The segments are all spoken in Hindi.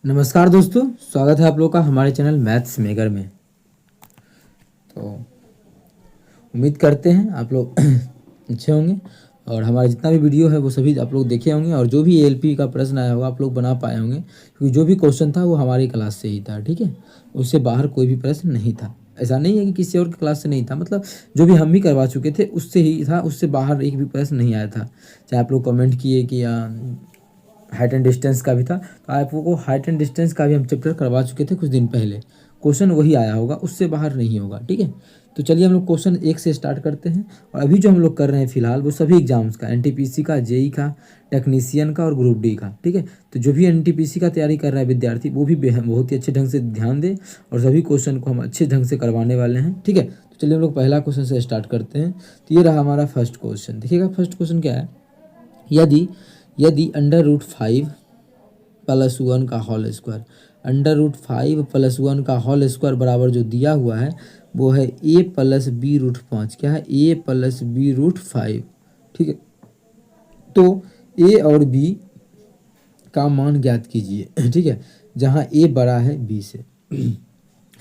नमस्कार दोस्तों, स्वागत है आप लोग का हमारे चैनल मैथ्स मेकर में। तो उम्मीद करते हैं आप लोग अच्छे होंगे और हमारा जितना भी वीडियो है वो सभी आप लोग देखे होंगे और जो भी एएलपी का प्रश्न आया होगा आप लोग बना पाए होंगे, क्योंकि जो भी क्वेश्चन था वो हमारी क्लास से ही था। ठीक है, उससे बाहर कोई भी प्रश्न नहीं था। ऐसा नहीं है कि किसी और क्लास से नहीं था, मतलब जो भी हम भी करवा चुके थे उससे ही था, उससे बाहर एक भी प्रश्न नहीं आया था। चाहे आप लोग कमेंट किए कि हाइट एंड डिस्टेंस का भी था, तो आप लोगों को हाइट एंड डिस्टेंस का भी हम चैप्टर करवा चुके थे कुछ दिन पहले। क्वेश्चन वही आया होगा, उससे बाहर नहीं होगा। ठीक है, तो चलिए हम लोग क्वेश्चन 1 से स्टार्ट करते हैं। और अभी जो हम लोग कर रहे हैं फिलहाल वो सभी एग्जाम्स का, एनटीपीसी का, जेई का, टेक्नीशियन का और ग्रुप डी का। ठीक है, तो जो भी एनटीपीसी का तैयारी कर रहा है विद्यार्थी वो भी बहुत ही अच्छे ढंग से ध्यान दे और सभी क्वेश्चन को हम अच्छे ढंग से करवाने वाले हैं। ठीक है, तो चलिए हम लोग पहला क्वेश्चन से स्टार्ट करते हैं। तो ये रहा हमारा फर्स्ट क्वेश्चन। देखिएगा फर्स्ट क्वेश्चन क्या है। यदि यदि √5 + 1 का होल स्क्वायर, √5 + 1 का होल स्क्वायर बराबर जो दिया हुआ है वो है a + b√5। क्या है? a + b√5। ठीक है, तो a और b का मान ज्ञात कीजिए। ठीक है, जहाँ a बड़ा है b से।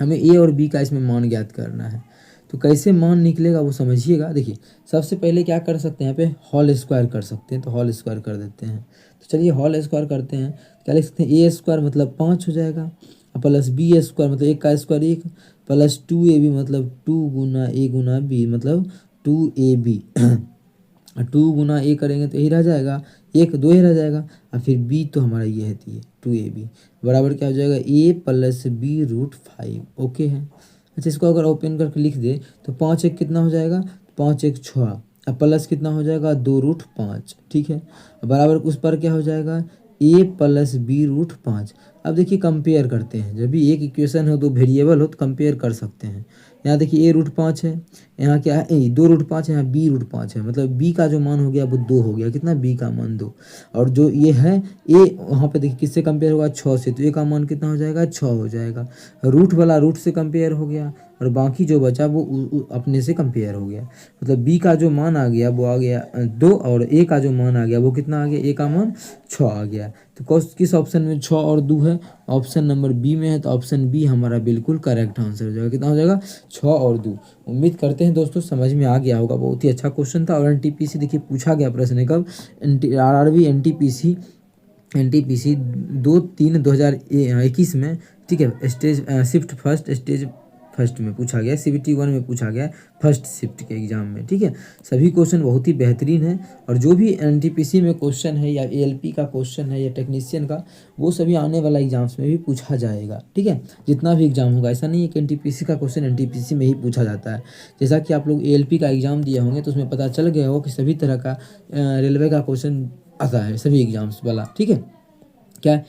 हमें a और b का इसमें मान ज्ञात करना है। तो कैसे मान निकलेगा वो समझिएगा। देखिए सबसे पहले क्या कर सकते हैं, यहाँ पे होल स्क्वायर कर सकते हैं, तो होल स्क्वायर कर देते हैं। तो चलिए होल स्क्वायर करते हैं। क्या लिख सकते हैं? ए स्क्वायर मतलब 5 हो जाएगा, प्लस बी स्क्वायर मतलब 1 का स्क्वायर 1, प्लस 2ab मतलब 2 गुना a गुना b मतलब 2ab। 2 गुना a करेंगे तो यही रह जाएगा, 1 2 ही रह जाएगा। और फिर b तो हमारा ये है, तो ये 2ab बराबर क्या हो जाएगा? a + b√5। ओके है। अच्छा, इसको अगर ओपन करके लिख दे तो 5 1 कितना हो जाएगा? 5 1 6, अब प्लस कितना हो जाएगा? 2√5। ठीक है, बराबर उस पर क्या हो जाएगा? a + b√5। अब देखिए कंपेयर करते हैं, जब भी एक इक्वेशन हो दो वेरिएबल हो तो कंपेयर कर सकते हैं। यहाँ देखिए a√5 है, यहाँ क्या है? 2√5 है, यहाँ b√5 है, मतलब b का जो मान हो गया वो 2 हो गया। कितना? b का मान 2। और जो ये है a, वहाँ पे देखिए किससे कंपेयर होगा? 6 से, तो a का मान कितना हो जाएगा? 6 हो जाएगा। रूट वाला रूट से कंपेयर हो गया और बाकी जो बचा वो अपने से कंपेयर हो गया। मतलब b का जो मान आ गया वो आ गया 2 और a का जो मान आ गया वो कितना आ गया? a का मान 6 आ गया। तो किस ऑप्शन में 6 और 2 है? ऑप्शन नंबर बी में है, तो ऑप्शन बी हमारा बिल्कुल करेक्ट आंसर हो जाएगा। कितना हो जाएगा? 6 और 2। उम्मीद करते हैं दोस्तों समझ में आ गया होगा। बहुत ही अच्छा क्वेश्चन था। और एनटीपीसी देखिए पूछा गया प्रश्न है कब? आरआरबी एनटीपीसी 2/3/2021 में। ठीक है, stage shift first, stage first में पूछा गया, CBT 1 में पूछा गया, फर्स्ट शिफ्ट के एग्जाम में। ठीक है, सभी क्वेश्चन बहुत ही बेहतरीन है और जो भी एनटीपीसी में क्वेश्चन है या एएलपी का क्वेश्चन है या टेक्नीशियन का, वो सभी आने वाला एग्जाम्स में भी पूछा जाएगा। ठीक है, जितना भी एग्जाम होगा, ऐसा नहीं है कि एनटीपीसी का क्वेश्चन एनटीपीसी में ही पूछा जाता है। जैसा कि आप लोग एएलपी का एग्जाम दिए होंगे तो उसमें पता चल गया हो कि सभी तरह का रेलवे का क्वेश्चन आता है सभी एग्जाम्स वाला। ठीक है, क्या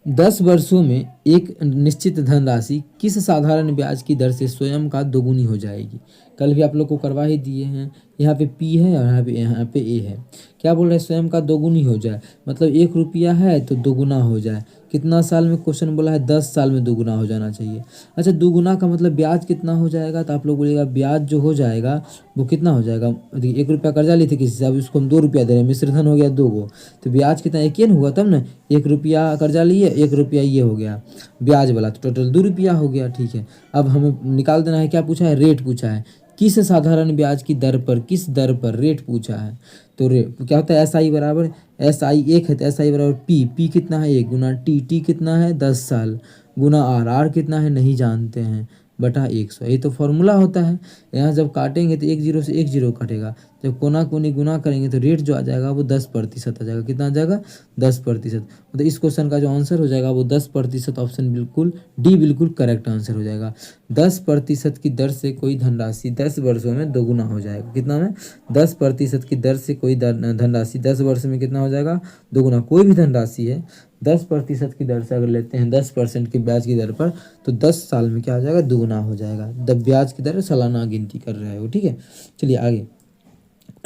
10 वर्षों में एक निश्चित धनराशि किस साधारण ब्याज की दर से स्वयं का दोगुनी हो जाएगी? कल भी आप लोग को करवा ही दिए हैं। यहाँ पे P है और यहाँ पे A है। क्या बोल रहे हैं? स्वयं का दोगुनी हो जाए, मतलब 1 रुपया है तो दोगुना हो जाए। कितना साल में क्वेश्चन बोला है? 10 साल में दोगुना हो जाना चाहिए। अच्छा, दोगुना का मतलब ब्याज कितना हो जाएगा? तो आप लोग बोलिएगा ब्याज जो हो जाएगा वो कितना हो जाएगा? देखिए 1 रुपया कर्जा ली थी किसी से, अब उसको हम 2 रुपया दे रहे हैं, मिश्र धन हो गया 2 गो, तो ब्याज कितना? एक ही हुआ तब ना। 1 रुपया कर्जा लिए, 1 रुपया ये हो गया ब्याज वाला, तो टोटल 2 रुपया हो गया। ठीक है, अब हमें निकाल देना है। क्या पूछा है? रेट पूछा है। किस साधारण ब्याज की दर पर, किस दर पर रेट पूछा है। तो रेट क्या होता है? SI बराबर, SI 1 है तो SI बराबर P कितना है? 1 गुना T कितना है? 10 साल गुना R कितना है? नहीं जानते हैं, बटा 100। ये तो फॉर्मूला होता है। यहाँ जब काटेंगे तो 1 0 से 1 0 कटेगा, जब कोना कोनी गुना करेंगे तो रेट जो आ जाएगा वो 10% आ जाएगा। कितना आ जाएगा? 10%। तो इस क्वेश्चन का जो आंसर हो जाएगा वो 10%। ऑप्शन बिल्कुल डी बिल्कुल करेक्ट आंसर हो जाएगा। 10% की दर से कोई धनराशि 10 वर्षों में दोगुना हो जाएगा। कितना में? 10% की दर से कोई धनराशि 10 वर्ष में कितना हो जाएगा? दोगुना। कोई भी धनराशि है 10% की दर से अगर लेते हैं 10% की ब्याज की दर पर, तो 10 साल में क्या हो जाएगा? दोगुना हो जाएगा। ब्याज की दर सालाना गिनती कर रहे हो। ठीक है, चलिए आगे।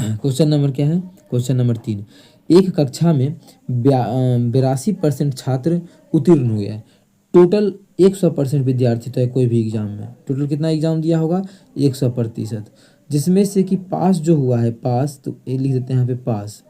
क्वेश्चन नंबर क्या है? Question number 3। एक कक्षा में 82% छात्र उत्तीर्ण हुए हैं। टोटल 100% विद्यार्थी तो है कोई भी एग्जाम में, टोटल कितना एग्जाम दिया होगा? 100%। जिसमें से कि पास जो हुआ है, पास तो ये लिख देते हैं यहाँ पे पास,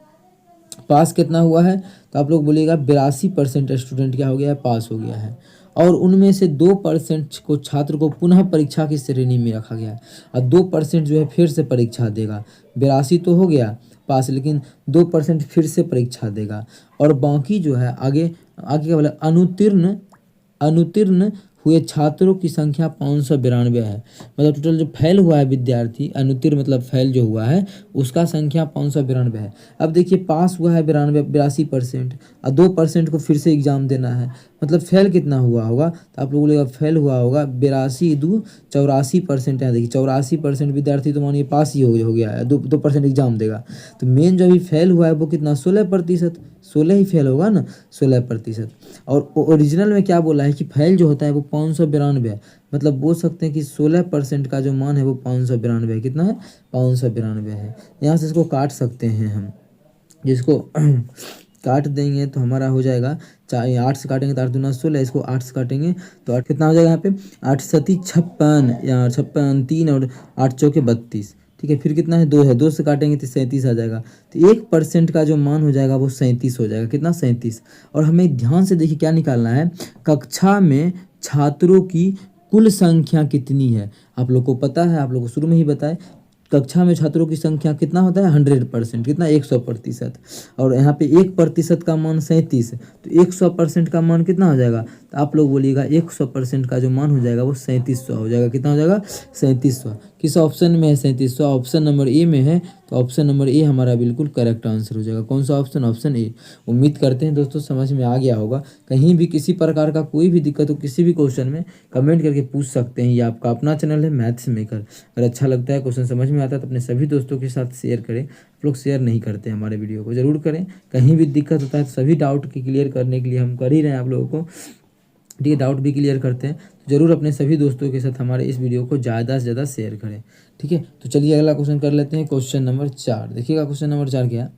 पास कितना हुआ है, तो आप लोग बोलिएगा 82% स्टूडेंट क्या हो गया है, पास हो गया है। और उनमें से 2% को छात्र को पुनः परीक्षा की श्रेणी में रखा गया है और 2% जो है फिर से परीक्षा देगा। 82 तो हो गया पास, लेकिन 2% फिर से परीक्षा देगा। और बाकी जो है आगे आगे क्या बोला, अनुत्तीर्ण हुए छात्रों की संख्या 592 है। मतलब टोटल जो फेल हुआ है विद्यार्थी, अनुत्तीर्ण मतलब फेल जो हुआ है, उसका संख्या 592 है। अब देखिए पास हुआ है 82% और 2% को फिर से एग्जाम देना है, मतलब फेल कितना हुआ होगा, तो आप लोगों का फेल हुआ होगा 82 है। देखिए 84% विद्यार्थी तो मानिए पास ही हो गया है, 2% एग्जाम देगा। तो मेन जो अभी फेल हुआ है वो कितना, 16%, 16 ही फेल होगा ना, 16%। और ओरिजिनल में क्या बोला है कि फेल जो होता है वो 592 है, मतलब बोल सकते हैं कि 16% का जो मान है वो 592 है। कितना है, 592 है। यहाँ से इसको काट सकते हैं हम, जिसको काट देंगे तो हमारा हो जाएगा, चाहे 8 से काटेंगे तो 8 दूना 16, इसको 8 से काटेंगे तो 8 कितना हो जाएगा यहाँ पे, 8 सती 56 या 56 3 और 8 चौके 32। ठीक है, फिर कितना है, 2 है, 2 से काटेंगे तो 37 आ जाएगा। तो 1% का जो मान हो जाएगा वो 37 हो जाएगा। कितना, 37। और हमें ध्यान से देखिए क्या निकालना है, कक्षा में छात्रों की कुल संख्या कितनी है। आप लोग को पता है, आप लोग को शुरू में ही बताए, कक्षा में छात्रों की संख्या कितना होता है, 100%, कितना, 100%। और यहाँ पे 1% का मान 37, तो 100% का मान कितना हो जाएगा, तो आप लोग बोलिएगा 100% का जो मान हो जाएगा वो 3700 हो जाएगा। कितना हो जाएगा, 3700। किस ऑप्शन में है 3700, ऑप्शन नंबर ए में है, तो ऑप्शन नंबर ए हमारा बिल्कुल करेक्ट आंसर हो जाएगा। कौन सा ऑप्शन, ऑप्शन ए। उम्मीद करते हैं दोस्तों समझ में आ गया होगा। कहीं भी किसी प्रकार का कोई भी दिक्कत हो किसी भी क्वेश्चन में, कमेंट करके पूछ सकते हैं। ये आपका अपना चैनल है मैथ्स मेकर। अगर अच्छा लगता है, क्वेश्चन समझ में आता है तो अपने सभी दोस्तों के साथ शेयर करें। आप लोग शेयर नहीं करते हमारे वीडियो को, ज़रूर करें। कहीं भी दिक्कत होता है तो सभी डाउट की क्लियर करने के लिए हम कर ही रहे हैं आप लोगों को, ठीक है, डाउट भी क्लियर करते हैं। तो ज़रूर अपने सभी दोस्तों के साथ हमारे इस वीडियो को ज़्यादा से ज़्यादा शेयर करें, ठीक है। तो चलिए अगला क्वेश्चन कर लेते हैं, क्वेश्चन नंबर 4। देखिएगा क्वेश्चन नंबर 4 क्या है,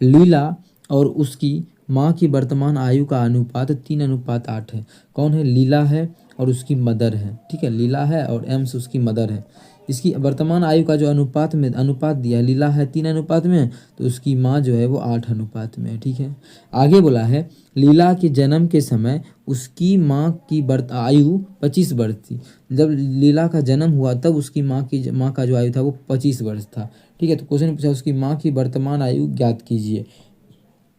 लीला और उसकी माँ की वर्तमान आयु का अनुपात 3:8 है। कौन है, लीला है और उसकी मदर है, ठीक है, लीला है और एम्स उसकी मदर है। इसकी वर्तमान आयु का जो अनुपात दिया है, लीला है 3:8 में, तो उसकी माँ जो है वो 8:8 में है, ठीक है। आगे बोला है लीला के जन्म के समय उसकी माँ की आयु 25 वर्ष थी। जब लीला का जन्म हुआ तब उसकी माँ का जो आयु था वो 25 वर्ष था, ठीक है। तो क्वेश्चन पूछा उसकी माँ की वर्तमान आयु ज्ञात कीजिए।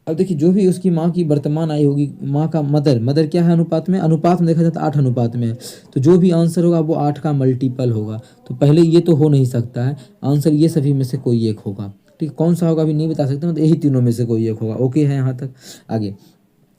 अब देखिए जो भी उसकी माँ की वर्तमान आयु होगी, माँ का मदर क्या है, अनुपात में देखा जाए तो 8:8 में है, तो जो भी आंसर होगा वो 8 का मल्टीपल होगा। तो पहले ये तो हो नहीं सकता है, आंसर ये सभी में से कोई एक होगा, ठीक है। कौन सा होगा अभी नहीं बता सकते, मतलब यही तीनों में से कोई एक होगा। ओके है यहाँ तक, आगे।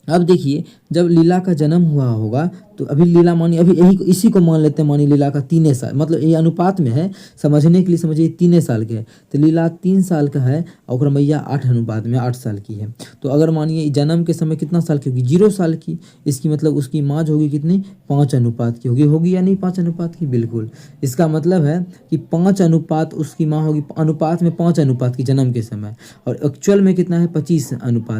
अब देखिए जब लीला का जन्म हुआ होगा तो अभी लीला मानिए, अभी यही इसी को मान लेते हैं, मानिए लीला का 3 साल, मतलब ये अनुपात में है, समझने के लिए समझिए 3 साल के है, तो लीला 3 साल का है और मैया 8 में 8 साल की है। तो अगर मानिए जन्म के समय कितना साल की होगी, 0 साल की, इसकी मतलब उसकी माँ जो होगी कितनी, 5 की होगी या नहीं, 5 की, बिल्कुल। इसका मतलब है कि 5 उसकी माँ होगी, अनुपात में 5 की जन्म के समय, और एक्चुअल में कितना है, 25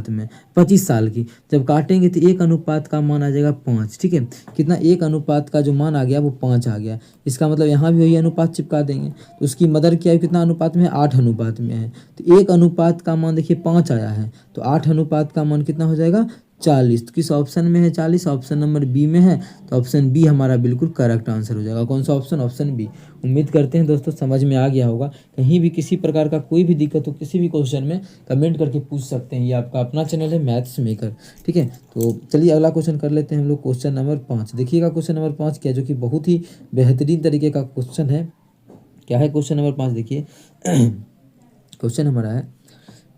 में, 25 साल की। जब काटेंगे तो 1 का मान आ जाएगा 5, ठीक है। कितना, 1 का जो मान आ गया वो 5 आ गया। इसका मतलब यहाँ भी वही अनुपात चिपका देंगे, तो उसकी मदर की आयु कितना अनुपात में है, 8 में है। तो 1 का मान देखिए 5 आया है, तो 8 का मान कितना हो जाएगा, 40। तो किस ऑप्शन में है 40, ऑप्शन नंबर बी में है, तो ऑप्शन बी हमारा बिल्कुल करेक्ट आंसर हो जाएगा। कौन सा ऑप्शन, ऑप्शन बी। उम्मीद करते हैं दोस्तों समझ में आ गया होगा। कहीं भी किसी प्रकार का कोई भी दिक्कत हो किसी भी क्वेश्चन में, कमेंट करके पूछ सकते हैं। ये आपका अपना चैनल है मैथ्स मेकर, ठीक है। तो चलिए अगला क्वेश्चन कर लेते हैं हम लोग, क्वेश्चन नंबर 5। देखिएगा क्वेश्चन नंबर 5 क्या, जो कि बहुत ही बेहतरीन तरीके का क्वेश्चन है। क्या है क्वेश्चन नंबर 5, देखिए क्वेश्चन हमारा है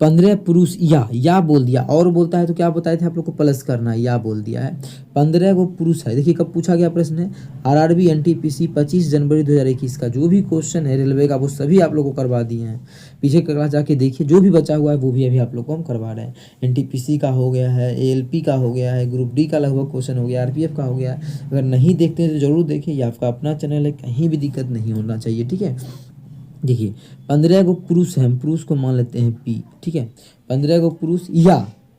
15 पुरुष या बोल दिया, और बोलता है तो क्या बताए थे आप लोग को, प्लस करना है, या बोल दिया है। 15 को पुरुष है। देखिए कब पूछा गया प्रश्न है, आरआरबी एनटीपीसी 25 जनवरी 2021 का जो भी क्वेश्चन है रेलवे का वो सभी आप लोग को करवा दिए हैं। पीछे का क्लास जाके देखिए, जो भी बचा हुआ है वो भी अभी आप लोग को हम करवा रहे हैं। एनटीपीसी का हो गया है, एएलपी का हो गया है, ग्रुप डी का लगभग क्वेश्चन हो गया, आरपीएफ का हो गया है। अगर नहीं देखते हैं तो जरूर देखिए, ये आपका अपना चैनल है, कहीं भी दिक्कत नहीं होना चाहिए, ठीक है। देखिए 15 को पुरुष है, हम पुरुष को मान लेते हैं पी, ठीक है। 15 को पुरुष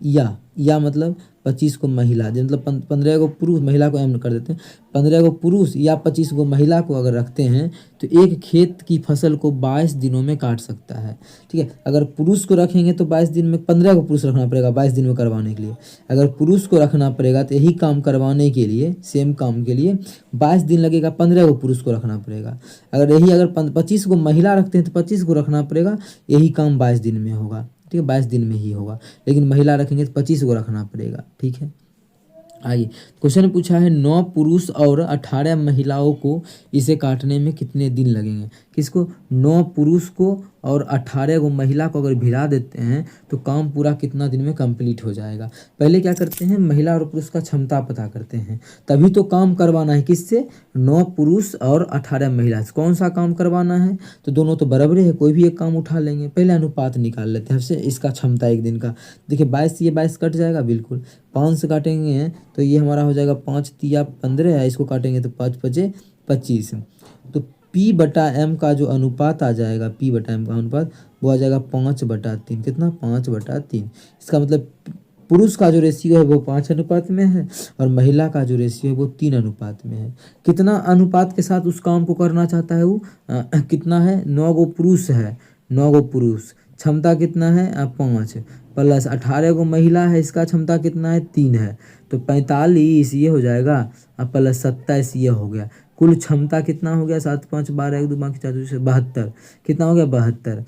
या मतलब 25 को महिला, मतलब 15 को पुरुष, महिला को एम कर देते हैं, 15 को पुरुष या 25 को महिला को अगर रखते हैं तो एक खेत की फसल को 22 दिनों में काट सकता है। ठीक है, अगर पुरुष को रखेंगे तो 22 दिन में, 15 को पुरुष रखना पड़ेगा 22 दिन में करवाने के लिए। अगर पुरुष को रखना पड़ेगा तो यही काम करवाने के लिए, सेम काम के लिए 22 दिन लगेगा, 15 को पुरुष को रखना पड़ेगा। अगर 25 को महिला रखते हैं तो 25 को रखना पड़ेगा, यही काम 22 दिन में होगा। ठीक है, 22 दिन में ही होगा, लेकिन महिला रखेंगे तो 25 को रखना पड़ेगा। ठीक है, आइए क्वेश्चन पूछा है 9 पुरुष और 18 महिलाओं को इसे काटने में कितने दिन लगेंगे। किसको? 9 पुरुष को और 18 को महिला को अगर भिड़ा देते हैं तो काम पूरा कितना दिन में कंप्लीट हो जाएगा। पहले क्या करते हैं, महिला और पुरुष का क्षमता पता करते हैं, तभी तो काम करवाना है। किससे? 9 पुरुष और 18 महिला से। कौन सा काम करवाना है? तो दोनों तो बराबर है, कोई भी एक काम उठा लेंगे। पहले अनुपात निकाल लेते हैं, इसका क्षमता एक दिन का। देखिए 22 ये 22 कट जाएगा, बिल्कुल 5 से काटेंगे तो ये हमारा हो जाएगा 5 तिया 15 है, इसको काटेंगे तो 5 पचे 25। तो P/M का जो अनुपात आ जाएगा, P/M का अनुपात वो आ जाएगा 5/3। कितना? 5/3। इसका मतलब पुरुष का जो रेशियो है वो 5 अनुपात में है और महिला का जो रेशियो है वो 3 अनुपात में है। कितना अनुपात के साथ उस काम को करना चाहता है वो? कितना है? 9 गो पुरुष है, 9 गो पुरुष, क्षमता कितना है? 5 प्लस 18 को महिला है, इसका क्षमता कितना है? 3 है, तो 45 ये हो जाएगा प्लस 27 ये हो गया। कुल क्षमता कितना हो गया? 7 5 12 1 2 बाकी 4 72। कितना हो गया? 72।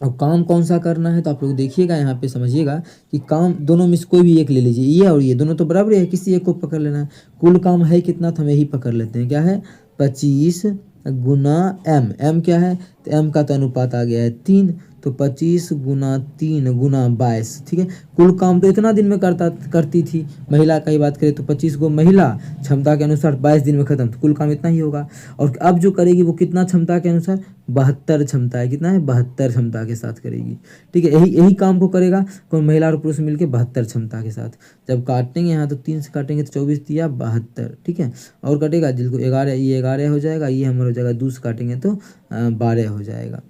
अब काम कौन सा करना है तो आप लोग देखिएगा, यहाँ पे समझिएगा कि काम दोनों में से कोई भी एक ले लीजिए, ये और ये दोनों तो बराबर है, किसी एक को पकड़ लेना है। कुल काम है कितना तो हम यही पकड़ लेते हैं, क्या है? 25 गुना m। m क्या है? तो m का तो अनुपात आ गया है 3, तो 25 गुना 3 गुना 22। ठीक है, कुल काम तो इतना दिन में करती थी। महिला का ही बात करें तो 25 को महिला क्षमता के अनुसार 22 दिन में खत्म, तो कुल काम इतना ही होगा। और अब जो करेगी वो कितना क्षमता के अनुसार? 72 क्षमता है। कितना है? 72 क्षमता के साथ करेगी। ठीक है, यही काम को करेगा कौन? महिला और पुरुष मिलकर 72 क्षमता के साथ। जब काटेंगे यहाँ तो 3 से काटेंगे तो 24 तिया 72। ठीक है, और कटेगा जिसको 11, ये 11 हो जाएगा, ये हमारा हो जाएगा 2 से काटेंगे तो 12 हो जाएगा।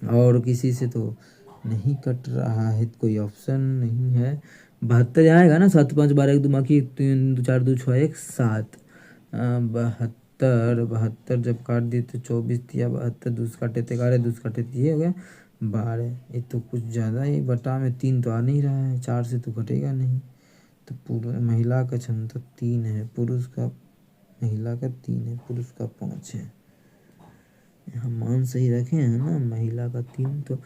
और किसी से तो नहीं कट रहा है, कोई ऑप्शन नहीं है। 72 आएगा ना, 7 5 12 1 2 बाकी 3 2 4 2 6 1 7। 72 जब काट दिए तो 24 तिया 72, 2 काटे तो 11, 2 काटे तो ये हो गया 12। ये तो कुछ ज़्यादा ही, बटा में 3 तो आ नहीं रहा है, 4 से तो घटेगा नहीं। तो पूरा महिला का क्षमता 3 है, पुरुष का, महिला का 3 है, पुरुष का 5 है। यहाँ मान सही रखे हैं ना, महिला का 3, तो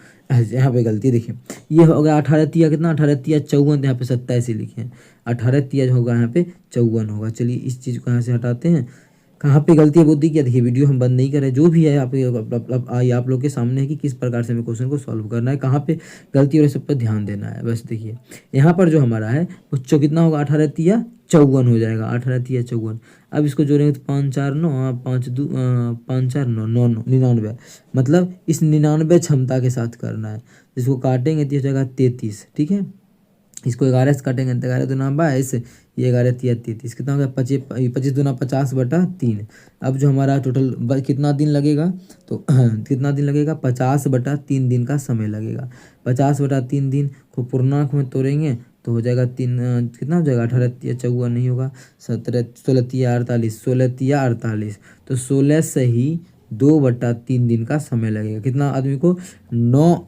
यहाँ पे गलती देखिए, ये हो गया 18 तिया कितना? 18 तिया 54, यहाँ पे 27 ही लिखे हैं, 18 तिया होगा यहाँ पे 54 होगा। चलिए इस चीज़ को यहाँ से हटाते हैं। कहाँ पे गलती है बुद्धि क्या? देखिए वीडियो हम बंद नहीं कर रहे, जो भी है आप लोग के सामने है कि किस प्रकार से हमें क्वेश्चन को सॉल्व करना है, कहाँ पे गलती और सब पर ध्यान देना है। बस देखिए यहाँ पर जो हमारा है वो कितना होगा? 18 तिया 54 हो जाएगा, 18 तिया 54। अब इसको जोड़ेंगे तो 5 4 9 5 2 5 4 9 9 99, मतलब इस 99 क्षमता के साथ करना है। जिसको काटेंगे तो हो जाएगा 33। ठीक है, इसको 11 से काटेंगे तो 11 दूना 22, ये 11 तिया 33। कितना हो गया? 25 दूना 50/3। अब जो हमारा टोटल कितना दिन लगेगा तो कितना दिन लगेगा? 50/3 दिन का समय लगेगा। 50/3 दिन को पूर्णांक में तोड़ेंगे तो हो जाएगा 3, कितना हो जाएगा? 18 तिया 54 नहीं होगा, 16 तिया 48, 16 तिया 48, तो 16 से ही 2/3 दिन का समय लगेगा। कितना आदमी को? 9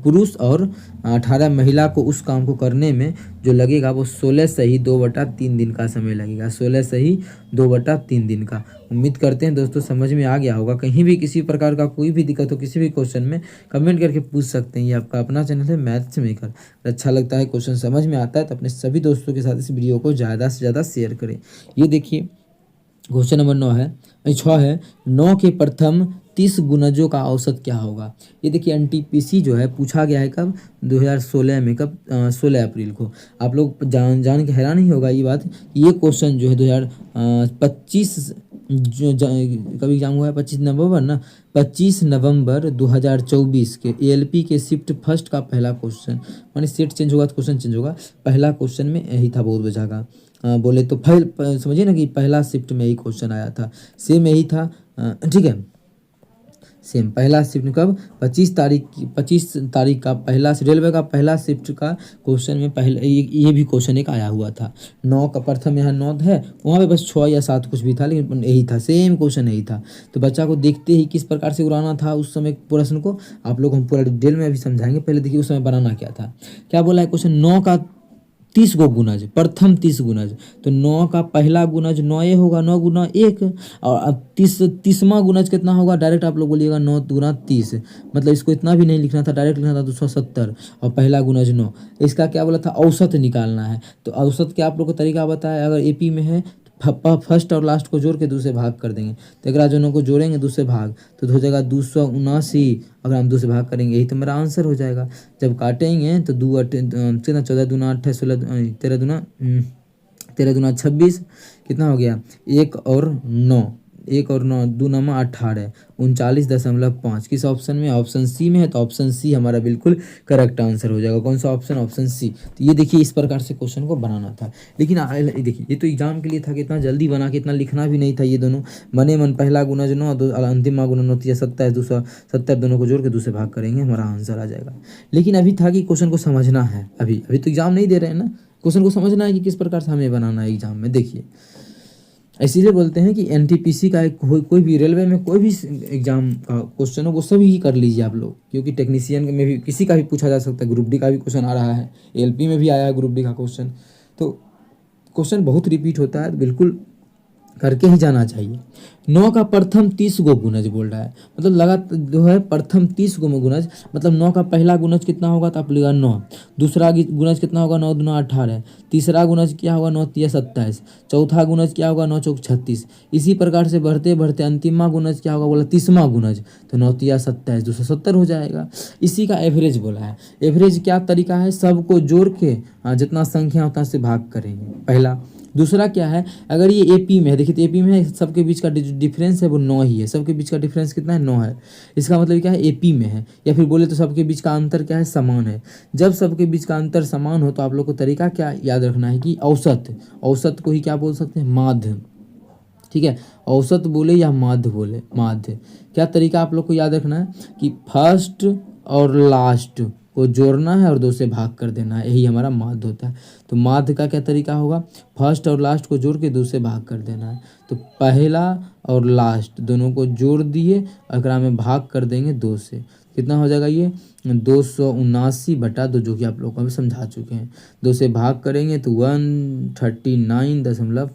पुरुष और 18 महिला को उस काम को करने में जो लगेगा वो 16 से ही 2/3 दिन का समय लगेगा, 16 से ही 2/3 दिन का। उम्मीद करते हैं दोस्तों समझ में आ गया होगा। कहीं भी किसी प्रकार का कोई भी दिक्कत हो किसी भी क्वेश्चन में कमेंट करके पूछ सकते हैं। ये आपका अपना चैनल है मैथ्स मेकर। अच्छा लगता है, क्वेश्चन समझ में आता है तो अपने सभी दोस्तों के साथ इस वीडियो को ज़्यादा से ज़्यादा शेयर करें। ये देखिए क्वेश्चन नंबर 9 है, 6 है, 9 के प्रथम 30 गुणजों का औसत क्या होगा। ये देखिए एनटीपीसी जो है पूछा गया है कब? 2016 में। कब? 16 अप्रैल को। आप लोग जान के हैरान ही होगा ये बात, ये क्वेश्चन जो है 2025 कब एग्जाम हुआ है? 25 नवंबर ना, 25 नवंबर 2024 के एएलपी के शिफ्ट फर्स्ट का पहला क्वेश्चन, माने सेट चेंज होगा तो क्वेश्चन चेंज होगा, पहला क्वेश्चन में यही था बहुत बचा का। बोले तो समझिए ना कि पहला शिफ्ट में यही क्वेश्चन आया था, सेम यही था। ठीक है, सेम। पहला शिफ्ट कब? 25 तारीख का पहला रेलवे का पहला शिफ्ट का क्वेश्चन में पहले ये भी क्वेश्चन एक आया हुआ था। 9 का प्रथम यहाँ 9 है, वहाँ पे बस 6 या 7 कुछ भी था, लेकिन यही था, सेम क्वेश्चन यही था। तो बच्चा को देखते ही किस प्रकार से उड़ाना था उस समय प्रश्न को आप लोग हम पूरा डिटेल में अभी समझाएंगे। पहले देखिए उस समय बनाना क्या था। क्या बोला है क्वेश्चन? 9 का 30 गो गुणज, प्रथम 30 गुणज। तो 9 का पहला गुणज 9 होगा, 9 गुना 1। और अब 30वां गुणज कितना होगा? डायरेक्ट आप लोग बोलिएगा 9 गुना 30, मतलब इसको इतना भी नहीं लिखना था, डायरेक्ट लिखना था 270। और पहला गुणज 9। इसका क्या बोला था? औसत निकालना है। तो औसत क्या आप लोग को तरीका बताया, अगर एपी में है फर्स्ट और लास्ट को जोड़ के दूसरे भाग कर देंगे। तो अगर दोनों को जोड़ेंगे दूसरे भाग तो हो जाएगा 279। अगर हम दूसरे भाग करेंगे यही तो मेरा आंसर हो जाएगा। जब काटेंगे तो 14 दूना 8 16 13 दूना 26, कितना हो गया? 1 और 9, 1 और 9 2 9 18, 39.5। किस ऑप्शन में? ऑप्शन सी में है। तो ऑप्शन सी हमारा बिल्कुल करेक्ट आंसर हो जाएगा। कौन सा ऑप्शन? Option C. तो ये देखिए इस प्रकार से क्वेश्चन को बनाना था। लेकिन देखिए ये तो एग्जाम के लिए था कि इतना जल्दी बना के इतना लिखना भी नहीं था। ये दोनों बने मन, पहला गुणज 9, अंतिम गुणज 9 या 27 270, दोनों को जोड़ के दूसरे भाग करेंगे, हमारा आंसर आ जाएगा। लेकिन अभी था कि क्वेश्चन को समझना है। अभी तो एग्जाम नहीं दे रहे हैं ना, क्वेश्चन को समझना है कि किस प्रकार से हमें बनाना है एग्जाम में। देखिए इसीलिए बोलते हैं कि एनटीपीसी का कोई भी रेलवे में कोई भी एग्जाम का क्वेश्चन हो वो सभी ही कर लीजिए आप लोग, क्योंकि टेक्नीशियन में भी किसी का भी पूछा जा सकता है। ग्रुप डी का भी क्वेश्चन आ रहा है, एलपी में भी आया है ग्रुप डी का क्वेश्चन। तो क्वेश्चन बहुत रिपीट होता है, तो बिल्कुल करके ही जाना चाहिए। 9 का प्रथम 30 गो गुणज बोल रहा है, मतलब लगा जो है प्रथम 30 गो में गुणज, मतलब 9 का पहला गुणज कितना होगा? तो आप लिखा 9। दूसरा गुणज कितना होगा? 9 दूना 18। तीसरा गुणज क्या होगा? 9 तिया 27। चौथा गुणज क्या होगा? 9 चौक 36। इसी प्रकार से बढ़ते बढ़ते अंतिमा गुणज क्या होगा? बोला 30वां गुणज, तो 9 तिया 27, 270 हो जाएगा। इसी का एवरेज बोला है। एवरेज क्या तरीका है? सबको जोड़ के जितना संख्या होता है से भाग करेंगे, पहला। दूसरा क्या है? अगर ये एपी में है, देखिए तो एपी में है, सबके बीच का डिफरेंस है वो 9 ही है। सबके बीच का डिफरेंस कितना है? 9 है। इसका मतलब क्या है? एपी में है। या फिर बोले तो सबके बीच का अंतर क्या है? समान है। जब सबके बीच का अंतर समान हो तो आप लोग को तरीका क्या याद रखना है कि औसत को ही क्या बोल सकते हैं? माध्य। ठीक है, औसत बोले या माध्य बोले, माध्य। क्या तरीका आप लोग को याद रखना है कि फर्स्ट और लास्ट को जोड़ना है और 2 से भाग कर देना है, यही हमारा माध्य होता है। तो माध्य का क्या तरीका होगा? फर्स्ट और लास्ट को जोड़ के 2 से भाग कर देना है। तो पहला और लास्ट दोनों को जोड़ दिए, अगर में भाग कर देंगे 2 से, कितना हो जाएगा? ये 279/2, जो कि आप लोगों को अभी समझा चुके हैं। 2 से भाग करेंगे तो 139.5,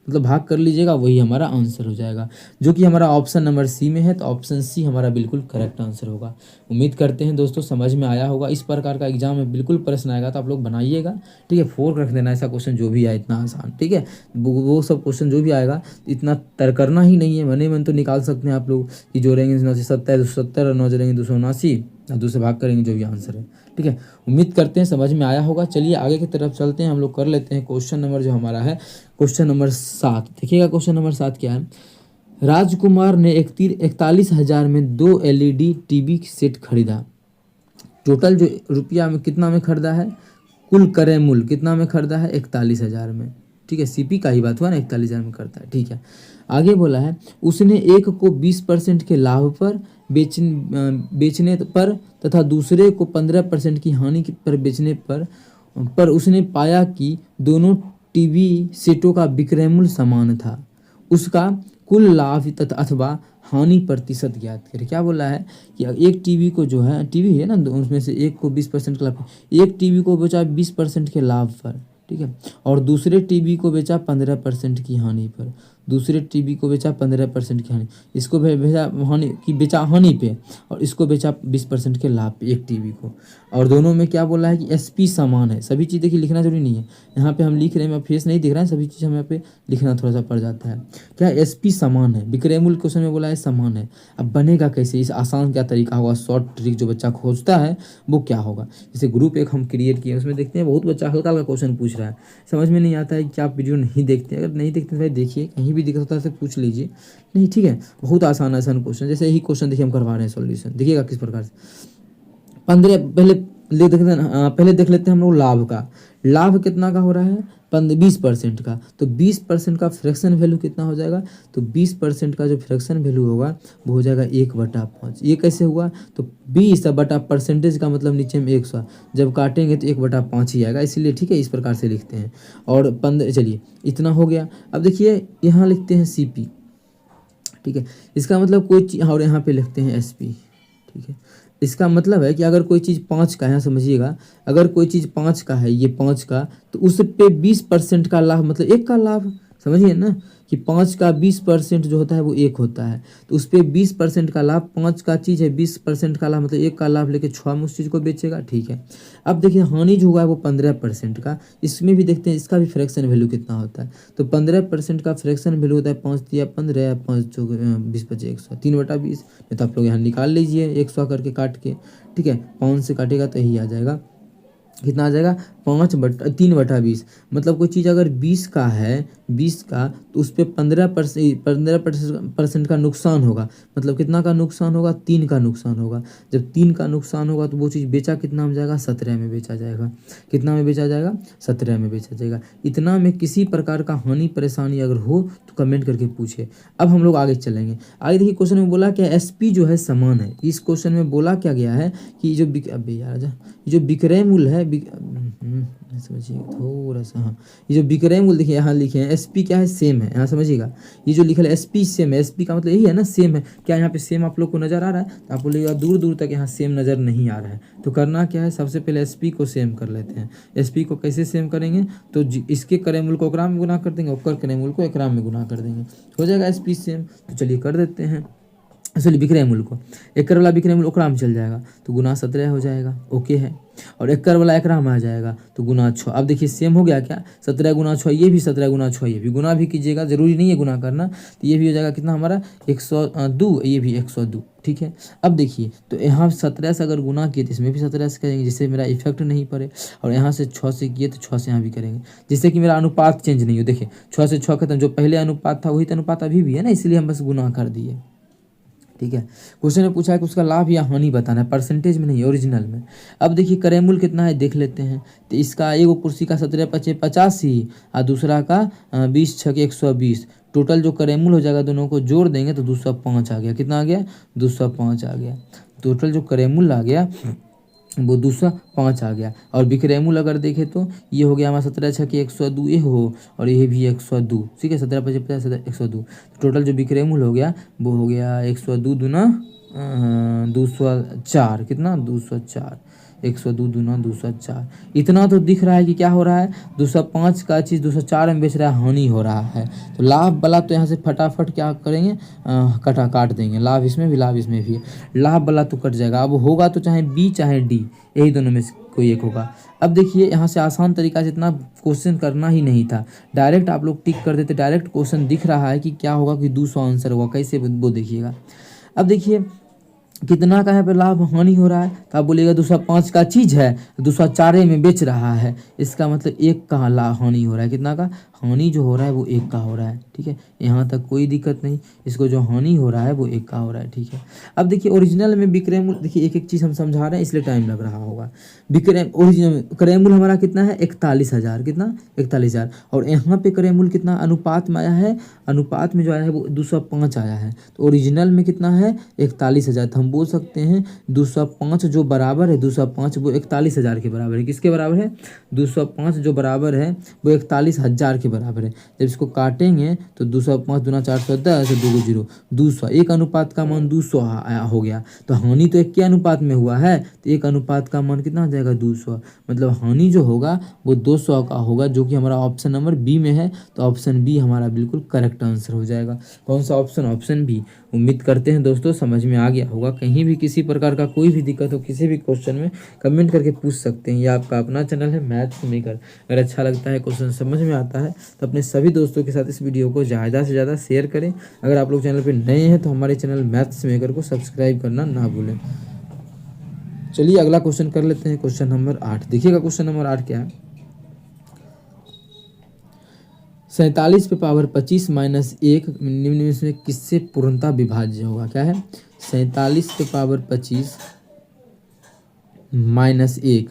मतलब भाग कर लीजिएगा, वही हमारा आंसर हो जाएगा, जो कि हमारा ऑप्शन नंबर सी में है। तो ऑप्शन सी हमारा बिल्कुल करेक्ट आंसर होगा। उम्मीद करते हैं दोस्तों समझ में आया होगा। इस प्रकार का एग्जाम में बिल्कुल प्रश्न आएगा तो आप लोग बनाइएगा, ठीक है। 4 रख देना, ऐसा क्वेश्चन जो भी आए इतना आसान, ठीक है। वो सब क्वेश्चन जो भी आएगा इतना तर करना ही नहीं है, मने मन तो निकाल सकते हैं आप लोग कि जोड़ेंगे 970 270 और 9 जोड़ेंगे 279 और 2 से भाग करेंगे, जो भी आंसर है, ठीक है। उम्मीद करते हैं समझ में आया होगा। चलिए आगे की तरफ चलते हैं, हम लोग कर लेते हैं क्वेश्चन नंबर जो हमारा है, क्वेश्चन नंबर 7। देखिएगा क्वेश्चन नंबर 7 क्या है। राजकुमार ने 41,000 में 2 LED टीवी सेट खरीदा। टोटल जो रुपया में कितना में खरीदा है? कुल क्रय मूल्य कितना में खरीदा है? 41,000 में, ठीक है। सीपी का ही बात हुआ ना, 41,000 में करता है, ठीक है। आगे बोला है उसने एक को 20% के लाभ पर बेचने पर तथा दूसरे को 15% की हानि पर बेचने पर उसने पाया कि दोनों टीवी सेटों का विक्रय मूल्य समान था। उसका कुल लाभ तथा अथवा हानि प्रतिशत ज्ञात करें। क्या बोला है कि एक टीवी को जो है, टीवी है ना, उसमें से एक को 20% का लाभ, एक टीवी को बेचा 20% के लाभ पर, ठीक है, और दूसरे टीवी को बेचा 15% की हानि पर। दूसरे टीवी को बेचा 15% की हानि, इसको भेजा हानि की बेचा हानि पे, और इसको बेचा 20% के लाभ पे, एक टीवी को। और दोनों में क्या बोला है कि एसपी समान है। सभी चीज़ देखिए लिखना जरूरी नहीं है, यहाँ पे हम लिख रहे हैं, फेस नहीं दिख रहा है, सभी चीज़ हमें यहाँ पे लिखना थोड़ा सा पड़ जाता है। क्या एसपी समान है, विक्रय मूल्य क्वेश्चन में बोला है समान है। अब बनेगा कैसे? इस आसान क्या तरीका होगा, शॉर्ट ट्रिक जो बच्चा खोजता है वो क्या होगा। जैसे ग्रुप एक हम क्रिएट किए, उसमें देखते हैं बहुत बच्चा हल्का हल्का क्वेश्चन पूछ रहा है, समझ में नहीं आता है कि आप वीडियो नहीं देखते। अगर नहीं देखते भाई देखिए, कहीं भी दिख सकता है पूछ लीजिए, नहीं, ठीक है। बहुत आसान क्वेश्चन, जैसे यही क्वेश्चन देखिए हम करवा रहे हैं सॉल्यूशन, देखिएगा किस प्रकार से। 15 पहले देख लेते हैं हम लोग लाभ का, लाभ कितना का हो रहा है 20% का, तो 20% का फ्रैक्शन वैल्यू कितना हो जाएगा, तो 20% का जो फ्रैक्शन वैल्यू होगा वो हो जाएगा 1/5। ये कैसे हुआ, तो 20 बटा परसेंटेज का मतलब नीचे में 100, जब काटेंगे तो 1/5 ही आएगा, इसीलिए ठीक है इस प्रकार से लिखते हैं। और 15, चलिए इतना हो गया। अब देखिए यहाँ लिखते हैं CP, ठीक है, इसका मतलब कोई चीज़, और यहाँ पे लिखते हैं SP, ठीक है। इसका मतलब है कि अगर कोई चीज़ 5 का है, समझिएगा, अगर कोई चीज़ 5 का है, ये 5 का, तो उस पे 20% का लाभ मतलब 1 का लाभ, समझिए ना कि 5 का 20% जो होता है वो 1 होता है, तो उस पे 20% का लाभ, 5 का चीज़ है 20% का लाभ मतलब 1 का लाभ लेके 6 में उस चीज़ को बेचेगा, ठीक है। अब देखिए हानि जो हुआ है वो 15% का, इसमें भी देखते हैं इसका भी फ्रैक्शन वैल्यू कितना होता है, तो 15% का फ्रैक्शन वैल्यू होता है 5 या 15, 5 चौक 20 25 100, 3/20। नहीं तो आप लोग यहाँ निकाल लीजिए 100 करके काट के, ठीक है, 5 से काटेगा तो यही आ जाएगा, कितना आ जाएगा 3/20। मतलब कोई चीज़ अगर 20 का है, 20 का, तो उस पर 15% का नुकसान होगा, मतलब कितना का नुकसान होगा, 3 का नुकसान होगा। जब 3 का नुकसान होगा तो वो चीज़ बेचा कितना में जाएगा, 17 में बेचा जाएगा। कितना में बेचा जाएगा, 17 में बेचा जाएगा। इतना में किसी प्रकार का हानि परेशानी अगर हो तो कमेंट करके पूछे। अब हम लोग आगे चलेंगे। आगे देखिए क्वेश्चन में बोला क्या, SP जो है समान है। इस क्वेश्चन में बोला क्या गया है कि जो अबे यार जो विक्रय मूल्य है, समझिए थोड़ा सा, हाँ, ये जो विक्रय मूल्य देखिए यहाँ लिखे हैं SP क्या है, सेम है, यहाँ समझिएगा, ये जो लिखा है SP सेम है, SP का मतलब यही है ना, सेम है। क्या यहाँ पे सेम आप लोग को नजर आ रहा है, तो आप बोलिएगा दूर दूर तक यहाँ सेम नजर नहीं आ रहा है। तो करना क्या है, सबसे पहले SP को सेम कर लेते हैं। SP को कैसे सेम करेंगे, तो इसके क्रय मूल्य को एकराम में गुना कर देंगे, और क्रय मूल्य को एकराम में गुना कर देंगे, हो जाएगा SP सेम। तो चलिए कर देते हैं, सॉरी विक्रय मूल्य को, एकड़ वाला विक्रय मूल्य ओकरा में चल जाएगा तो गुना 17 हो जाएगा, ओके है। और एकड़ वाला एकड़ा में आ जाएगा तो गुना 6। अब देखिए सेम हो गया क्या, 17 गुना 6, ये भी 17 गुना 6, ये भी गुना भी कीजिएगा, जरूरी नहीं है गुना करना। तो ये भी हो जाएगा कितना हमारा 102, ये भी 102, ठीक है। अब देखिए तो यहाँ 17 से अगर गुना किए तो इसमें भी 17 से करेंगे, जिससे मेरा इफेक्ट नहीं पड़े। और यहाँ से 6 से किए तो 6 से यहाँ भी करेंगे, जिससे कि मेरा अनुपात चेंज नहीं हो। देखिए 6 से 6 खत्म, जो पहले अनुपात था वही तो अनुपात अभी भी है ना, इसलिए हम बस गुना कर दिए, ठीक है। क्वेश्चन में पूछा है कि उसका लाभ या हानि बताना है, परसेंटेज में नहीं, ओरिजिनल में। अब देखिए क्रय मूल्य कितना है देख लेते हैं। तो इसका एगो कुर्सी का 17 × 85 और दूसरा का 20 × 120, टोटल जो क्रय मूल्य हो जाएगा दोनों को जोड़ देंगे तो 205 आ गया। कितना आ गया, 205 आ गया। टोटल जो क्रय मूल्य आ गया वो 205 आ गया। और विक्रय मूल्य अगर देखें तो ये हो गया हमारा 17 × 102 ये हो, और ये भी 102, ठीक है, 17 × 50 102। टोटल जो विक्रय मूल्य हो गया वो हो गया 102 दूना 204, कितना 204, 102 दूना 204। इतना तो दिख रहा है कि क्या हो रहा है, 205 का चीज़ 204 में बेच रहा है, हानि हो रहा है। तो लाभ वाला तो यहाँ से फटाफट क्या करेंगे, काट देंगे, लाभ इसमें भी लाभ इसमें भी, लाभ वाला तो कट जाएगा। अब होगा तो चाहे B चाहे D, यही दोनों में से कोई एक होगा। अब देखिए यहाँ से आसान तरीका से इतना क्वेश्चन करना ही नहीं था, डायरेक्ट आप लोग टिक कर देते। डायरेक्ट क्वेश्चन दिख रहा है कि क्या होगा कि 200 आंसर होगा, कैसे वो देखिएगा। अब देखिए कितना का यहाँ पे लाभ हानि हो रहा है, तो आप बोलिएगा 205 का चीज़ है 204 में बेच रहा है, इसका मतलब 1 का लाभ हानि हो रहा है। कितना का हानि जो हो रहा है वो 1 का हो रहा है, ठीक है। यहाँ तक कोई दिक्कत नहीं, इसको जो हानि हो रहा है वो 1 का हो रहा है, ठीक है। अब देखिए ओरिजिनल में विक्रय मूल्य, देखिए एक एक चीज़ हम समझा रहे हैं इसलिए टाइम लग रहा होगा। विक्रय ओरिजिनल क्रय मूल्य हमारा कितना है 41,000, कितना 41,000। और यहाँ पे क्रय मूल्य कितना अनुपात में आया है, अनुपात में जो आया है वो 205 आया है। तो ओरिजिनल में कितना है 41,000। तो हम बोल सकते हैं 205 जो बराबर है, 205 वो 41,000 के बराबर है। किसके बराबर है, 205 जो बराबर है वो 41,000 के बराबर है। जब इसको काटेंगे तो 205 दूना 410 2 0 200, एक अनुपात का मान 200 हो गया। तो हानि तो 1 के अनुपात में हुआ है, तो एक अनुपात का मान कितना हो जाएगा 200। मतलब हानि जो होगा वो 200 का होगा, जो कि हमारा ऑप्शन नंबर B में है। तो ऑप्शन B हमारा बिल्कुल करेक्ट आंसर हो जाएगा। कौन सा ऑप्शन, ऑप्शन B। उम्मीद करते हैं दोस्तों समझ में आ गया होगा। कहीं भी किसी प्रकार का कोई भी दिक्कत हो किसी भी क्वेश्चन में कमेंट करके पूछ सकते हैं। ये आपका अपना चैनल है मैथ्स मेकर। अगर अच्छा लगता है, क्वेश्चन समझ में आता है तो अपने सभी दोस्तों के साथ इस वीडियो को ज़्यादा से ज़्यादा शेयर करें। अगर आप लोग चैनल पर नए हैं तो हमारे चैनल मैथ्स मेकर को सब्सक्राइब करना ना भूलें। चलिए अगला क्वेश्चन कर लेते हैं, क्वेश्चन नंबर 8। देखिएगा क्वेश्चन नंबर 8 क्या है, 47 पे पावर 25 माइनस 1 निम्न में से किससे पूर्णतः विभाज्य होगा। क्या है, 47 पे पावर 25 माइनस 1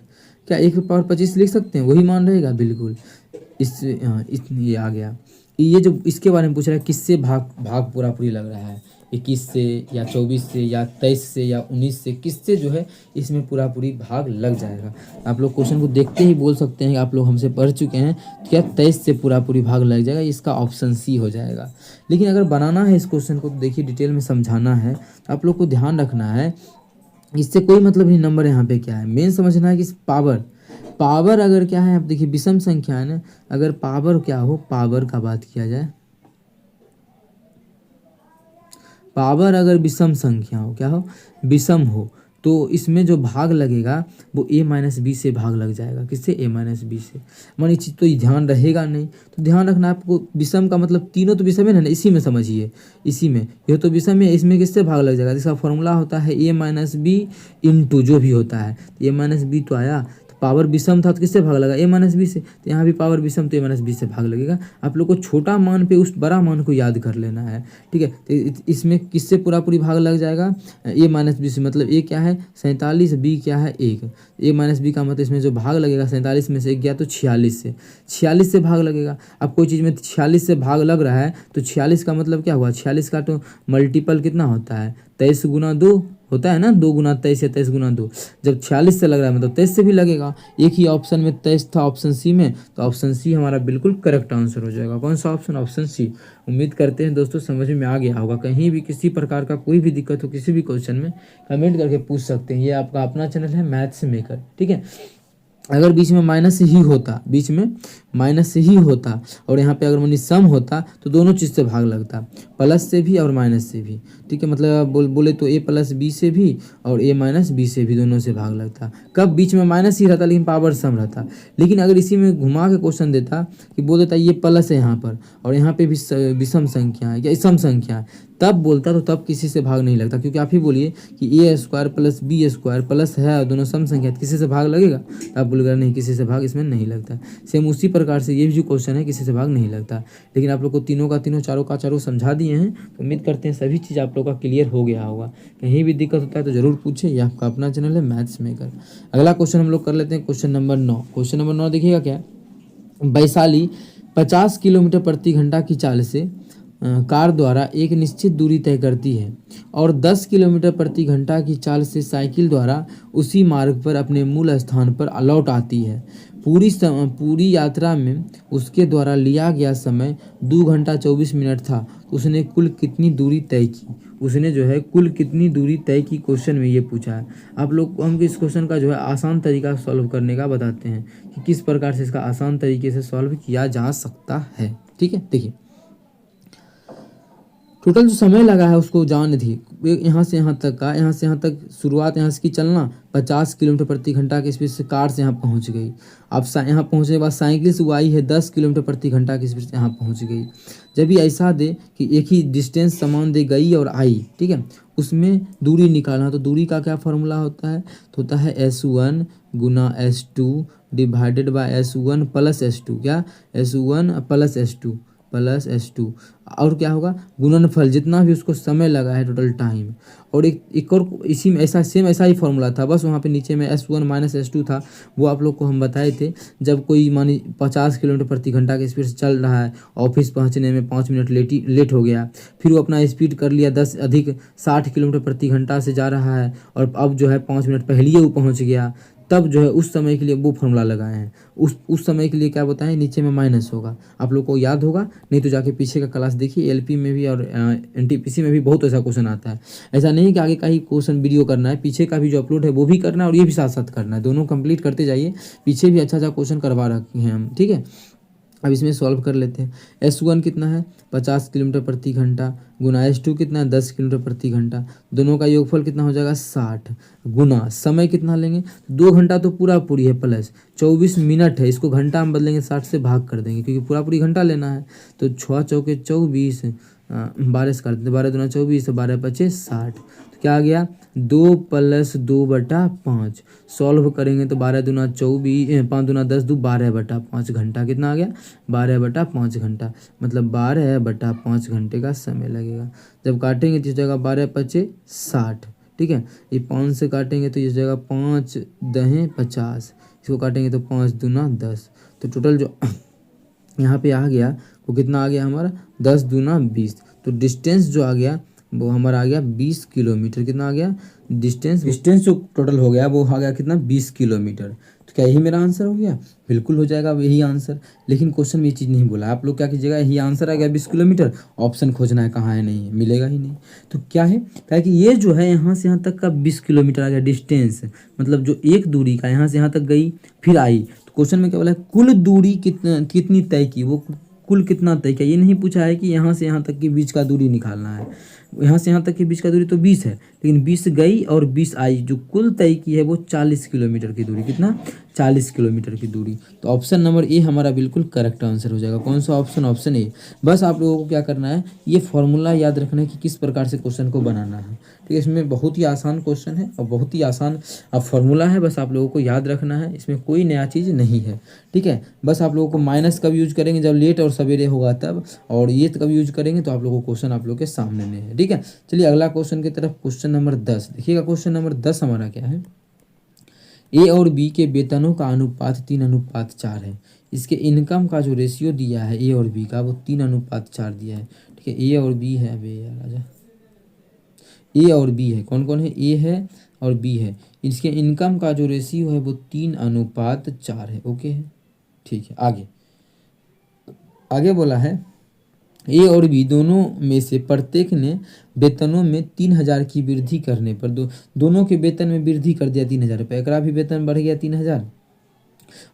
क्या 1/25 लिख सकते हैं, वही मान रहेगा बिल्कुल। ये आ गया। ये जो इसके बारे में पूछ रहा है किससे भाग भाग पूरा पूरी लग रहा है, 21 से या 24 से या 23 से या 19 से, किससे जो है इसमें पूरा पूरी भाग लग जाएगा। आप लोग क्वेश्चन को देखते ही बोल सकते हैं कि आप लोग हमसे पढ़ चुके हैं, क्या 23 से पूरा पूरी भाग लग जाएगा, इसका ऑप्शन सी हो जाएगा। लेकिन अगर बनाना है इस क्वेश्चन को तो देखिए डिटेल में समझाना है, आप लोग को ध्यान रखना है, इससे कोई मतलब नहीं नंबर यहाँ पे क्या है, मेन समझना है कि पावर, पावर अगर क्या है, आप देखिए विषम संख्या है ना, अगर पावर क्या हो, पावर का बात किया जाए, पावर अगर विषम संख्या हो, क्या हो, विषम हो, तो इसमें जो भाग लगेगा वो a-b से भाग लग जाएगा, किससे, a-b से। मान चीज तो ये ध्यान रहेगा नहीं, तो ध्यान रखना आपको, विषम का मतलब तीनों तो विषम है ना, इसी में समझिए, इसी में, यह तो विषम है, इसमें किससे भाग लग जाएगा, इसका फॉर्मूला होता है a-b इंटू जो भी होता है, a-b तो आया, पावर विषम था तो किससे भाग लगा, a-b से, तो यहाँ भी पावर विषम तो a-b से भाग लगेगा। आप लोग को छोटा मान पे उस बड़ा मान को याद कर लेना है, ठीक है। तो इसमें किससे पूरा पूरी भाग लग जाएगा, a-b से, मतलब a क्या है 47, b क्या है 1, a-b का मतलब इसमें जो भाग लगेगा 47 में से 1 गया तो 46 से भाग लगेगा। अब कोई चीज़ में 46 से भाग लग रहा है तो 46 का मतलब क्या हुआ, 46 का तो मल्टीपल कितना होता है, 23 गुना 2 होता है ना, 2 गुना 23 या 23 गुना 2, जब 46 से लग रहा है मतलब 23 से भी लगेगा। एक ही ऑप्शन में 23 था ऑप्शन सी में, तो ऑप्शन सी हमारा बिल्कुल करेक्ट आंसर हो जाएगा। कौन सा ऑप्शन, ऑप्शन सी। उम्मीद करते हैं दोस्तों समझ में आ गया होगा। कहीं भी किसी प्रकार का कोई भी दिक्कत हो किसी भी क्वेश्चन में, कमेंट करके पूछ सकते हैं। ये आपका अपना चैनल है मैथ्स मेकर, ठीक है। अगर बीच में माइनस ही होता, बीच में माइनस ही होता और यहाँ पे अगर मनी सम होता तो दोनों चीज़ से भाग लगता, प्लस से भी और माइनस से भी, ठीक है। मतलब बोले तो a+b से भी और a-b से भी दोनों से भाग लगता। कब, बीच में माइनस ही रहता लेकिन पावर सम रहता। लेकिन अगर इसी में घुमा के क्वेश्चन देता कि बोल देता ये प्लस है यहाँ पर और यहाँ पे भी विषम संख्या है या सम संख्या है, तब बोलता तो तब किसी से भाग नहीं लगता। क्योंकि आप ही बोलिए कि a² + b² प्लस है, दोनों सम संख्या, किसी से भाग लगेगा, आप बोलेगा नहीं किसी से भाग इसमें नहीं लगता। सेम उसी प्रकार से ये भी जो क्वेश्चन है किसी से भाग नहीं लगता। लेकिन आप लोग को तीनों का तीनों, चारों का चारों समझा दिए हैं, तो उम्मीद करते हैं सभी चीज़ आप लोग का क्लियर हो गया होगा। कहीं भी दिक्कत होता है तो ज़रूर पूछे, ये आपका अपना चैनल है मैथ्स मेकर। अगला क्वेश्चन हम लोग कर लेते हैं, क्वेश्चन नंबर 9। क्वेश्चन नंबर 9 देखिएगा क्या, वैशाली 50 किलोमीटर प्रति घंटा की चाल से कार द्वारा एक निश्चित दूरी तय करती है और 10 किलोमीटर प्रति घंटा की चाल से साइकिल द्वारा उसी मार्ग पर अपने मूल स्थान पर लौट आती है। पूरी यात्रा में उसके द्वारा लिया गया समय 2 घंटा 24 मिनट था। उसने कुल कितनी दूरी तय की, उसने जो है कुल कितनी दूरी तय की, क्वेश्चन में ये पूछा है। आप लोग को हम इस क्वेश्चन का जो है आसान तरीका सॉल्व करने का बताते हैं कि किस प्रकार से इसका आसान तरीके से सॉल्व किया जा सकता है, ठीक है। देखिए टोटल जो समय लगा है उसको जान थी, यहाँ से यहाँ तक का, यहाँ से यहाँ तक शुरुआत यहाँ से की चलना 50 किलोमीटर प्रति घंटा की स्पीड से कार से यहाँ पहुँच गई। अब यहाँ पहुँचने के बाद साइकिल से वो आई है 10 किलोमीटर प्रति घंटा की स्पीड से यहाँ पहुँच गई। जब भी ऐसा दे कि एक ही डिस्टेंस समान दे गई और आई, ठीक है, उसमें दूरी निकालना, तो दूरी का क्या फार्मूला होता है, तो होता है S1 Guna S2 divided by S1 plus S2, क्या S1 प्लस S2 और क्या होगा गुणनफल, जितना भी उसको समय लगा है टोटल टाइम। और एक और इसी में ऐसा सेम ऐसा ही फॉर्मूला था, बस वहाँ पे नीचे में S1 माइनस S2 था, वो आप लोग को हम बताए थे। जब कोई मानी 50 किलोमीटर प्रति घंटा की स्पीड से चल रहा है, ऑफिस पहुँचने में 5 मिनट लेट हो गया, फिर वो अपना स्पीड कर लिया 10 अधिक 60 किलोमीटर प्रति घंटा से जा रहा है और अब जो है 5 मिनट पहले ही वो पहुँच गया, तब जो है उस समय के लिए वो फॉर्मूला लगाए हैं। उस समय के लिए क्या बताएं, नीचे में माइनस होगा, आप लोग को याद होगा, नहीं तो जाके पीछे का क्लास देखिए, एलपी में भी और एनटीपीसी में भी बहुत ऐसा क्वेश्चन आता है। ऐसा नहीं कि आगे का ही क्वेश्चन वीडियो करना है, पीछे का भी जो अपलोड है वो भी करना है और ये भी साथ साथ करना है, दोनों कंप्लीट करते जाइए। पीछे भी अच्छा क्वेश्चन करवा रखे हैं हम, ठीक है। अब इसमें सॉल्व कर लेते हैं। S1 कितना है 50 किलोमीटर प्रति घंटा गुना S2 कितना है 10 किलोमीटर प्रति घंटा, दोनों का योगफल कितना हो जाएगा 60 गुना समय कितना लेंगे 2 घंटा तो पूरा पूरी है प्लस 24 मिनट है, इसको घंटा हम बदलेंगे 60 से भाग कर देंगे क्योंकि पूरा पूरी घंटा लेना है। तो 6 चौके 24 12 से कर देते, 12 दूना 24 12 पचे 60, तो क्या आ गया 2 + 2/5। सॉल्व करेंगे तो 12 दूना 24 5 दूना 10 2 12/5 घंटा कितना आ गया 12/5 घंटा, मतलब 12/5 घंटे का समय लगेगा। जब काटेंगे तो इस जगह 12 पचे 60, ठीक है। ये 5 से काटेंगे तो इस जगह 5 दहें 50, इसको काटेंगे तो 5 दूना 10, तो टोटल जो यहाँ पे आ गया वो कितना आ गया हमारा 10 दूना 20। तो डिस्टेंस जो आ गया वो हमारा आ गया 20 किलोमीटर। कितना आ गया डिस्टेंस जो टोटल हो गया वो आ गया कितना 20 किलोमीटर। तो क्या यही मेरा आंसर हो गया? बिल्कुल हो जाएगा यही आंसर। लेकिन क्वेश्चन में ये चीज़ नहीं बोला। आप लोग क्या कीजिएगा, यही आंसर आ गया 20 किलोमीटर, ऑप्शन खोजना है कहाँ है, नहीं है, मिलेगा ही नहीं। तो क्या है, क्या कि ये जो है यहाँ से यहाँ तक का 20 किलोमीटर आ गया डिस्टेंस, मतलब जो एक दूरी का यहाँ से यहाँ तक गई फिर आई। तो क्वेश्चन में क्या बोला है, कुल दूरी कितनी तय की, वो कुल कितना तय किया, ये नहीं पूछा है कि यहाँ से यहाँ तक के बीच का दूरी निकालना है। यहाँ से यहाँ तक के बीच का दूरी तो 20 है, लेकिन 20 गई और 20 आई, जो कुल तय की है वो 40 किलोमीटर की दूरी। कितना 40 किलोमीटर की दूरी। तो ऑप्शन नंबर ए हमारा बिल्कुल करेक्ट आंसर हो जाएगा। कौन सा ऑप्शन? Option A. बस आप लोगों को क्या करना है, ये फॉर्मूला याद रखना है कि किस प्रकार से क्वेश्चन को बनाना है। ठीक है, इसमें बहुत ही आसान क्वेश्चन है और बहुत ही आसान फॉर्मूला है, बस आप लोगों को याद रखना है, इसमें कोई नया चीज़ नहीं है। ठीक है, बस आप लोगों को माइनस कब यूज करेंगे, जब लेट और सवेरे होगा तब, और ये कब यूज करेंगे तो आप लोगों को क्वेश्चन आप लोग के सामने में है। ठीक है, चलिए अगला क्वेश्चन की तरफ। क्वेश्चन नंबर 10 देखिएगा। क्वेश्चन नंबर 10 हमारा क्या है, ए और बी के वेतनों का अनुपात 3:4 है। इसके इनकम का जो रेशियो दिया है ए और बी का वो 3:4 दिया है। ठीक है, ए और बी है, अबे यार आजा, ए और बी है, कौन कौन है, ए है और बी है। इसके इनकम का जो रेशियो है वो 3:4 है। ओके है, ठीक है। आगे आगे बोला है, ए और बी दोनों में से प्रत्येक ने वेतनों में 3,000 की वृद्धि करने पर दोनों के वेतन में वृद्धि कर दिया 3,000 रुपये। एकरा भी वेतन बढ़ गया 3,000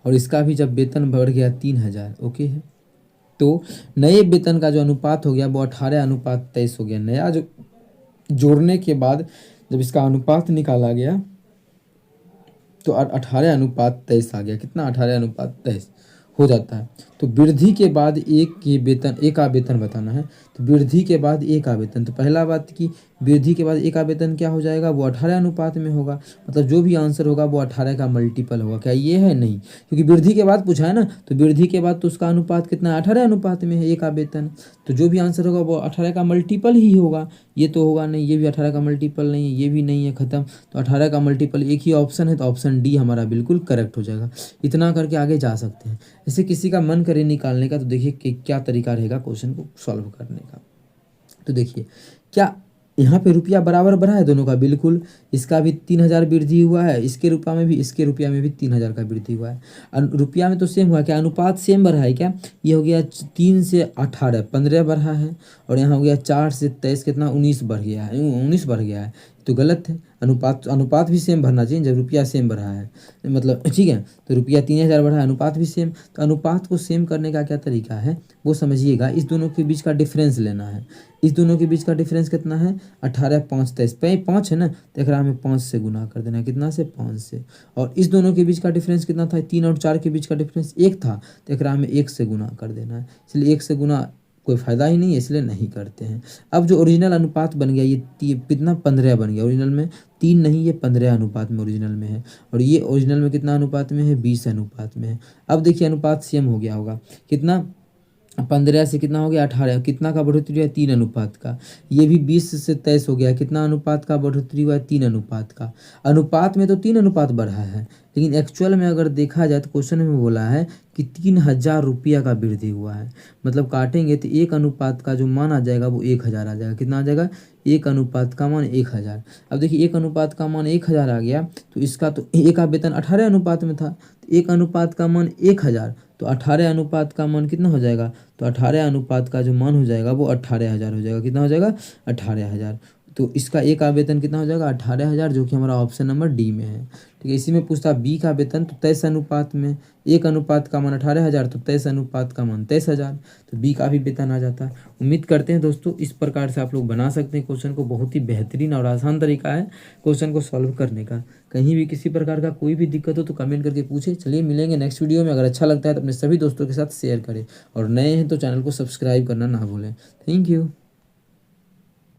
और इसका भी जब वेतन बढ़ गया 3,000। ओके है, तो नए वेतन का जो अनुपात हो गया वो 18:23 हो गया। नया जो जोड़ने के बाद जब इसका अनुपात निकाला गया तो 18:23 आ गया। कितना 18:23 हो जाता है। तो वृद्धि के बाद एक का वेतन बताना है, तो वृद्धि के बाद एक का वेतन, तो पहला बात की वृद्धि के बाद एक का वेतन क्या हो जाएगा, वो 18 अनुपात में होगा। मतलब जो भी आंसर होगा वो 18 का मल्टीपल होगा। क्या ये है? नहीं, क्योंकि वृद्धि के बाद पूछा है ना, तो वृद्धि के बाद तो उसका अनुपात कितना है, 18 अनुपात में है एक का वेतन। तो जो भी आंसर होगा वो 18 का मल्टीपल ही होगा। ये तो होगा नहीं, ये भी 18 का मल्टीपल नहीं है, ये भी नहीं है, खत्म। तो 18 का मल्टीपल एक ही ऑप्शन है, तो ऑप्शन डी हमारा बिल्कुल करेक्ट हो जाएगा। इतना करके आगे जा सकते हैं। ऐसे किसी का मन करे निकालने का, तो देखिए कि क्या तरीका रहेगा क्वेश्चन को सॉल्व करने का। तो देखिए, क्या यहाँ पे रुपया बराबर बढ़ा है दोनों का, बिल्कुल। इसका भी 3,000 वृद्धि हुआ है, इसके रुपया में भी, इसके रुपया में भी 3,000 का वृद्धि हुआ है। रुपया में तो सेम हुआ, क्या अनुपात सेम बढ़ा है क्या? ये हो गया 3 से 18 15 बढ़ा है, और यहाँ हो गया 4 से 23 कितना 19 बढ़ गया है, 19 बढ़ गया है। तो गलत है, अनुपात भी सेम भरना चाहिए जब रुपया सेम बढ़ा है, मतलब ठीक है। तो रुपया 3,000 बढ़ा है, अनुपात भी सेम। तो अनुपात को सेम करने का क्या तरीका है वो समझिएगा। इस दोनों के बीच का डिफरेंस लेना है। इस दोनों के बीच का डिफरेंस कितना है, 18 5 23 5 है ना, तो एक में 5 से गुना कर देना है, कितना से 5 से। और इस दोनों के बीच का डिफरेंस कितना था, 3 और 4 के बीच का डिफरेंस 1 था, तो एक में 1 से गुना कर देना है। इसलिए 1 से गुना कोई फ़ायदा ही नहीं है, इसलिए नहीं करते हैं। अब जो ओरिजिनल अनुपात बन गया, ये कितना 15 बन गया। ओरिजिनल में 3 नहीं, ये 15 अनुपात में ओरिजिनल में है, और ये ओरिजिनल में कितना अनुपात में है, 20 अनुपात में है। अब देखिए अनुपात सेम हो गया होगा, कितना 15 से कितना हो गया 18, कितना का बढ़ोतरी हुआ है 3 अनुपात का। ये भी 20 से 23 हो गया, कितना अनुपात का बढ़ोतरी हुआ है 3 अनुपात का। अनुपात में तो 3 अनुपात बढ़ा है, लेकिन एक्चुअल में अगर देखा जाए तो क्वेश्चन में बोला है कि 3,000 रुपया का वृद्धि हुआ है। मतलब काटेंगे तो एक अनुपात का जो मान आ जाएगा वो 1,000 आ जाएगा। कितना आ जाएगा, एक अनुपात का मान 1,000। अब देखिए एक अनुपात का मान 1,000 आ गया, तो इसका तो एक का वेतन 18 अनुपात में था, तो एक अनुपात का मान 1,000, तो 18 अनुपात का मान कितना हो जाएगा, तो 18 अनुपात का जो मान हो जाएगा वो 18,000 हो जाएगा। कितना हो जाएगा, 18,000। तो इसका एक का वेतन कितना हो जाएगा, 18,000, जो कि हमारा ऑप्शन नंबर डी में है। ठीक है, इसी में पूछता बी का वेतन, तो 23 अनुपात में, एक अनुपात का मान 18,000, तो 23 अनुपात का मान 23,000, तो बी का भी वेतन आ जाता है। उम्मीद करते हैं दोस्तों इस प्रकार से आप लोग बना सकते हैं क्वेश्चन को। बहुत ही बेहतरीन और आसान तरीका है क्वेश्चन को सॉल्व करने का। कहीं भी किसी प्रकार का कोई भी दिक्कत हो तो कमेंट करके पूछे। चलिए मिलेंगे नेक्स्ट वीडियो में। अगर अच्छा लगता है तो अपने सभी दोस्तों के साथ शेयर करें, और नए हैं तो चैनल को सब्सक्राइब करना ना भूलें। Thank you.